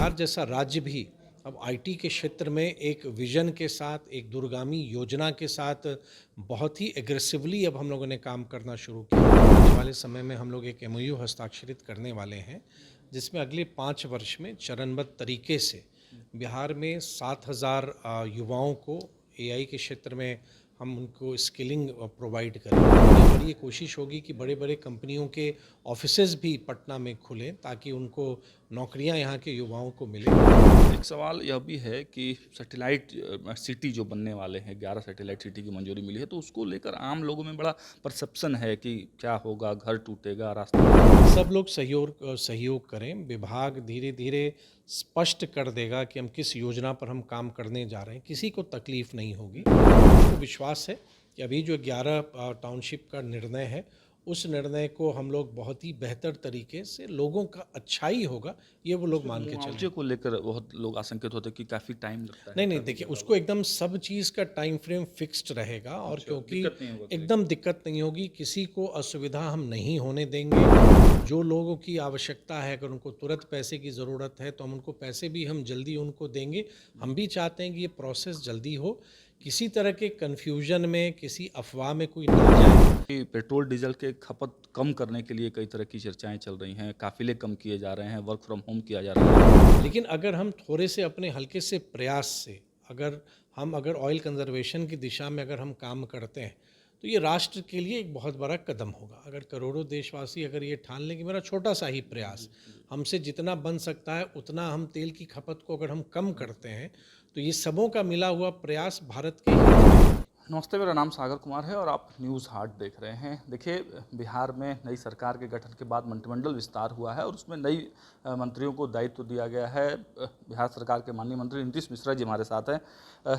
बिहार जैसा राज्य भी अब आईटी के क्षेत्र में एक विज़न के साथ, एक दूरगामी योजना के साथ बहुत ही एग्रेसिवली अब हम लोगों ने काम करना शुरू किया। आने वाले समय में हम लोग एक एमओयू हस्ताक्षरित करने वाले हैं, जिसमें अगले 5 वर्ष में चरणबद्ध तरीके से बिहार में 7,000 युवाओं को एआई के क्षेत्र में हम उनको स्किलिंग प्रोवाइड करेंगे और ये कोशिश होगी कि बड़े-बड़े कंपनियों के ऑफ़िसेज़ भी पटना में खुलें ताकि उनको नौकरियां यहाँ के युवाओं को मिलें। एक सवाल यह भी है कि सैटेलाइट सिटी जो बनने वाले हैं, 11 सैटेलाइट सिटी की मंजूरी मिली है, तो उसको लेकर आम लोगों में बड़ा परसेप्शन है कि क्या होगा, घर टूटेगा, रास्ता। सब लोग सहयोग करें। विभाग धीरे-धीरे स्पष्ट कर देगा कि हम किस योजना पर हम काम करने जा रहे हैं, किसी को तकलीफ़ नहीं होगी। मुझको विश्वास है कि अभी जो 11 टाउनशिप का निर्णय है, उस निर्णय को हम लोग बहुत ही बेहतर तरीके से लोगों का अच्छा ही होगा, ये वो लोग मान के चल रहे मुआवजे हैं। को लेकर बहुत लोग आशंकित होते हैं कि काफ़ी टाइम लगता है, नहीं, नहीं, काफ़ी देखिए ज़्यादा उसको होगा। एकदम सब चीज़ का टाइम फ्रेम फिक्स्ड रहेगा और अच्छा, क्योंकि दिक्कत नहीं होगा कोई। एकदम दिक्कत नहीं होगी, किसी को असुविधा हम नहीं होने देंगे। जो लोगों की आवश्यकता है, अगर उनको तुरंत पैसे की ज़रूरत है, तो हम उनको पैसे भी हम जल्दी उनको देंगे। हम भी चाहते हैं कि ये प्रोसेस जल्दी हो, किसी तरह के कन्फ्यूज़न में, किसी अफ़वाह में कोई ना जाए। कि पेट्रोल डीजल के खपत कम करने के लिए कई तरह की चर्चाएं चल रही हैं, काफ़िले कम किए जा रहे हैं, वर्क फ्रॉम होम किया जा रहा है। लेकिन अगर हम थोड़े से अपने हल्के से प्रयास से अगर ऑयल कंजर्वेशन की दिशा में अगर हम काम करते हैं, तो ये राष्ट्र के लिए एक बहुत बड़ा कदम होगा। अगर करोड़ों देशवासी अगर ये ठान लें कि मेरा छोटा सा ही प्रयास, हमसे जितना बन सकता है उतना हम तेल की खपत को अगर हम कम करते हैं, तो ये सबों का मिला हुआ प्रयास भारत के हित में है। नमस्ते, मेरा नाम सागर कुमार है और आप न्यूज़ हाट देख रहे हैं। देखिए, बिहार में नई सरकार के गठन के बाद मंत्रिमंडल विस्तार हुआ है और उसमें नई मंत्रियों को दायित्व दिया गया है। बिहार सरकार के माननीय मंत्री नीतीश मिश्रा जी हमारे साथ हैं।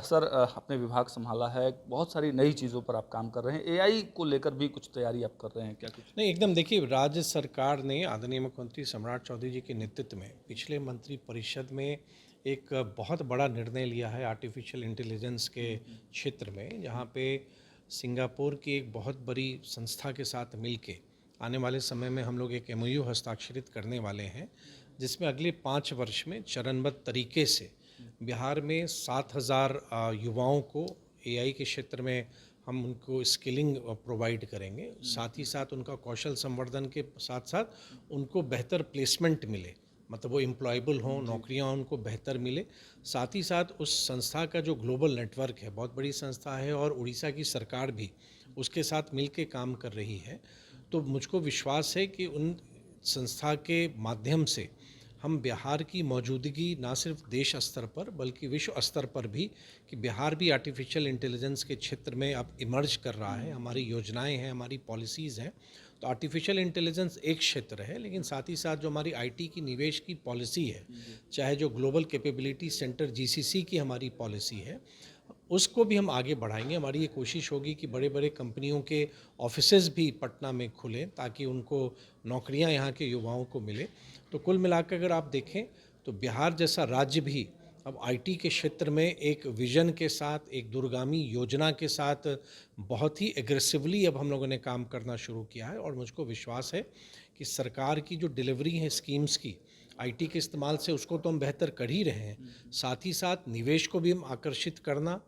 सर, आपने विभाग संभाला है, बहुत सारी नई चीज़ों पर आप काम कर रहे हैं। एआई को लेकर भी कुछ तैयारी आप कर रहे हैं क्या कुछ? नहीं, एकदम देखिए, राज्य सरकार ने आदरणीय मुख्यमंत्री सम्राट चौधरी जी के नेतृत्व में पिछले मंत्रिपरिषद में एक बहुत बड़ा निर्णय लिया है आर्टिफिशियल इंटेलिजेंस के क्षेत्र में, जहाँ पे सिंगापुर की एक बहुत बड़ी संस्था के साथ मिलके आने वाले समय में हम लोग एक एमओयू हस्ताक्षरित करने वाले हैं, जिसमें अगले 5 वर्ष में चरणबद्ध तरीके से बिहार में 7,000 युवाओं को एआई के क्षेत्र में हम उनको स्किलिंग प्रोवाइड करेंगे। साथ ही साथ उनका कौशल संवर्धन के साथ-साथ उनको बेहतर प्लेसमेंट मिले, मतलब वो एम्प्लॉयबल हों, नौकरियाँ उनको बेहतर मिले। साथ ही साथ उस संस्था का जो ग्लोबल नेटवर्क है, बहुत बड़ी संस्था है और उड़ीसा की सरकार भी उसके साथ मिल के काम कर रही है। तो मुझको विश्वास है कि उन संस्था के माध्यम से हम बिहार की मौजूदगी ना सिर्फ देश स्तर पर बल्कि विश्व स्तर पर भी, कि बिहार भी आर्टिफिशियल इंटेलिजेंस के क्षेत्र में अब इमर्ज कर रहा है। हमारी योजनाएं हैं, हमारी पॉलिसीज़ हैं। तो आर्टिफिशियल इंटेलिजेंस एक क्षेत्र है, लेकिन साथ ही साथ जो हमारी आईटी की निवेश की पॉलिसी है, चाहे जो ग्लोबल कैपेबिलिटी सेंटर जीसीसी की हमारी पॉलिसी है, उसको भी हम आगे बढ़ाएंगे। हमारी ये कोशिश होगी कि बड़े-बड़े कंपनियों के ऑफ़िसेज़ भी पटना में खुलें ताकि उनको नौकरियां यहाँ के युवाओं को मिलें। तो कुल मिलाकर अगर आप देखें, तो बिहार जैसा राज्य भी अब आईटी के क्षेत्र में एक विज़न के साथ, एक दूरगामी योजना के साथ बहुत ही एग्रेसिवली अब हम लोगों ने काम करना शुरू किया है और मुझको विश्वास है कि सरकार की जो डिलीवरी है स्कीम्स की, आईटी के इस्तेमाल से उसको तो हम बेहतर कर ही रहे हैं। साथ ही साथ निवेश को भी हम आकर्षित करना,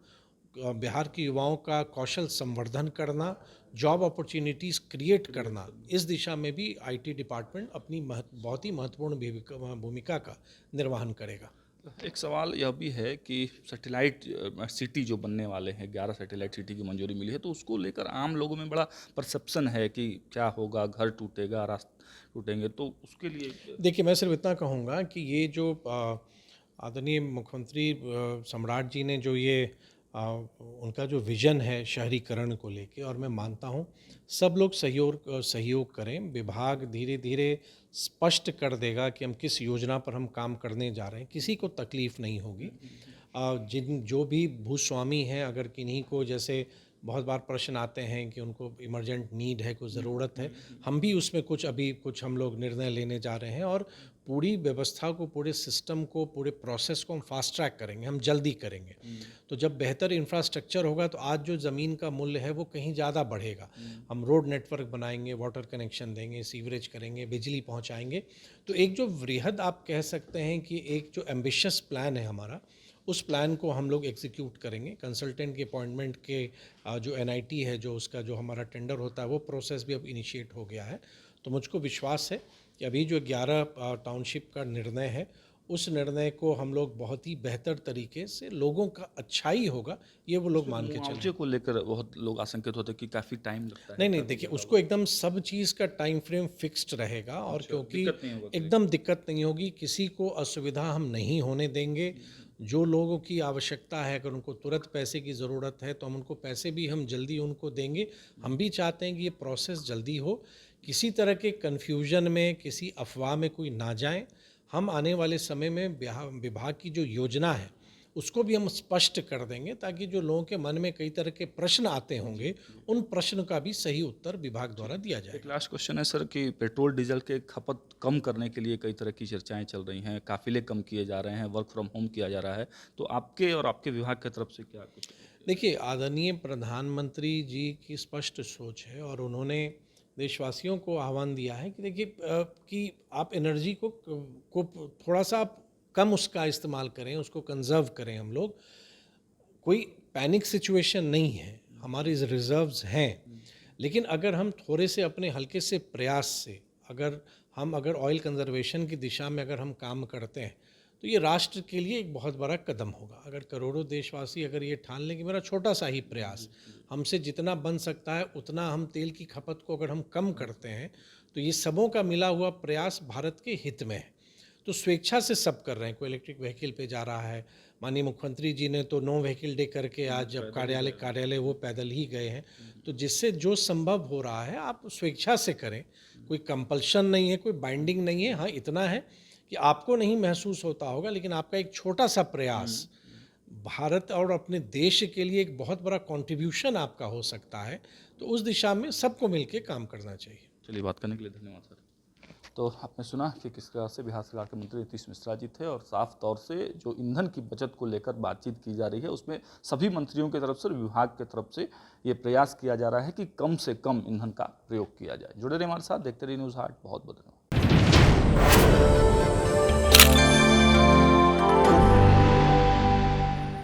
बिहार के युवाओं का कौशल संवर्धन करना, जॉब अपॉर्चुनिटीज़ क्रिएट करना, इस दिशा में भी आईटी डिपार्टमेंट अपनी बहुत ही महत्वपूर्ण भूमिका का निर्वहन करेगा। एक सवाल यह भी है कि सैटेलाइट सिटी जो बनने वाले हैं, 11 सैटेलाइट सिटी की मंजूरी मिली है, तो उसको लेकर आम लोगों में बड़ा परसेप्शन है कि क्या होगा, घर टूटेगा, रास्ते टूटेंगे, तो उसके लिए। देखिए, मैं सिर्फ इतना कहूँगा कि ये जो आदरणीय मुख्यमंत्री सम्राट जी ने जो ये उनका जो विज़न है शहरीकरण को लेके, और मैं मानता हूँ सब लोग सहयोग करें। विभाग धीरे-धीरे स्पष्ट कर देगा कि हम किस योजना पर हम काम करने जा रहे हैं, किसी को तकलीफ़ नहीं होगी। जिन जो भी भूस्वामी हैं, अगर किन्हीं को जैसे बहुत बार प्रश्न आते हैं कि उनको इमरजेंट नीड है, कुछ ज़रूरत है। हम भी उसमें कुछ हम लोग निर्णय लेने जा रहे हैं और पूरी व्यवस्था को, पूरे सिस्टम को, पूरे प्रोसेस को हम फास्ट ट्रैक करेंगे, हम जल्दी करेंगे। तो जब बेहतर इंफ्रास्ट्रक्चर होगा तो आज जो ज़मीन का मूल्य है वो कहीं ज़्यादा बढ़ेगा। हम रोड नेटवर्क बनाएंगे, वाटर कनेक्शन देंगे, सीवरेज करेंगे, बिजली पहुंचाएंगे। तो एक जो वृहद आप कह सकते हैं कि एक जो एम्बिशियस प्लान है हमारा, उस प्लान को हम लोग एग्जीक्यूट करेंगे। कंसल्टेंट के अपॉइंटमेंट के जो एनआईटी है, जो उसका जो हमारा टेंडर होता है, वो प्रोसेस भी अब इनिशिएट हो गया है। तो मुझको विश्वास है कि अभी जो 11 टाउनशिप का निर्णय है, उस निर्णय को हम लोग बहुत ही बेहतर तरीके से, लोगों का अच्छा ही होगा, ये वो लोग मान के चलें। मुआवजे को लेकर बहुत लोग आशंकित होते हैं कि काफ़ी टाइम लगता है। नहीं नहीं, देखिए उसको एकदम सब चीज़ का टाइम फ्रेम फिक्स्ड रहेगा और क्योंकि एकदम दिक्कत नहीं होगी, किसी को असुविधा हम नहीं होने देंगे। जो लोगों की आवश्यकता है, अगर उनको तुरंत पैसे की ज़रूरत है तो हम उनको पैसे भी हम जल्दी उनको देंगे। हम भी चाहते हैं कि ये प्रोसेस जल्दी हो, किसी तरह के कन्फ्यूजन में, किसी अफवाह में कोई ना जाए। हम आने वाले समय में विभाग की जो योजना है उसको भी हम स्पष्ट कर देंगे, ताकि जो लोगों के मन में कई तरह के प्रश्न आते होंगे, उन प्रश्न का भी सही उत्तर विभाग द्वारा दिया जाएगा। एक लास्ट क्वेश्चन है सर कि पेट्रोल डीजल के खपत कम करने के लिए कई तरह की चर्चाएं चल रही हैं, काफिले कम किए जा रहे हैं, वर्क फ्रॉम होम किया जा रहा है, तो आपके और आपके विभाग की तरफ से क्या कुछ? देखिए, आदरणीय प्रधानमंत्री जी की स्पष्ट सोच है और उन्होंने देशवासियों को आह्वान दिया है कि देखिए कि आप एनर्जी को थोड़ा सा आप कम उसका इस्तेमाल करें, उसको कंजर्व करें। हम लोग, कोई पैनिक सिचुएशन नहीं है, हमारी रिजर्व्स हैं, लेकिन अगर हम थोड़े से अपने हल्के से प्रयास से अगर ऑयल कंजर्वेशन की दिशा में अगर हम काम करते हैं तो ये राष्ट्र के लिए एक बहुत बड़ा कदम होगा। अगर करोड़ों देशवासी अगर ये ठान लें कि मेरा छोटा सा ही प्रयास, हमसे जितना बन सकता है उतना हम तेल की खपत को अगर हम कम करते हैं, तो ये सबों का मिला हुआ प्रयास भारत के हित में है। तो स्वेच्छा से सब कर रहे हैं। कोई इलेक्ट्रिक व्हीकल पे जा रहा है, माननीय मुख्यमंत्री जी ने तो नो व्हीकल डे करके आज जब कार्यालय वो पैदल ही गए हैं। तो जिससे जो संभव हो रहा है आप स्वेच्छा से करें, कोई कंपल्शन नहीं है, कोई बाइंडिंग नहीं है। हाँ, इतना है कि आपको नहीं महसूस होता होगा, लेकिन आपका एक छोटा सा प्रयास भारत और अपने देश के लिए एक बहुत बड़ा कंट्रीब्यूशन आपका हो सकता है। तो उस दिशा में सबको मिलकर काम करना चाहिए। चलिए, बात करने के लिए धन्यवाद सर। तो आपने सुना कि किस तरह से बिहार सरकार के मंत्री नीतीश मिश्रा जी थे और साफ तौर से जो ईंधन की बचत को लेकर बातचीत की जा रही है, उसमें सभी मंत्रियों की तरफ से और विभाग की तरफ से ये प्रयास किया जा रहा है कि कम से कम ईंधन का प्रयोग किया जाए। जुड़े रहिए हमारे साथ, देखते रहिए न्यूज़ हाट। बहुत बहुत धन्यवाद।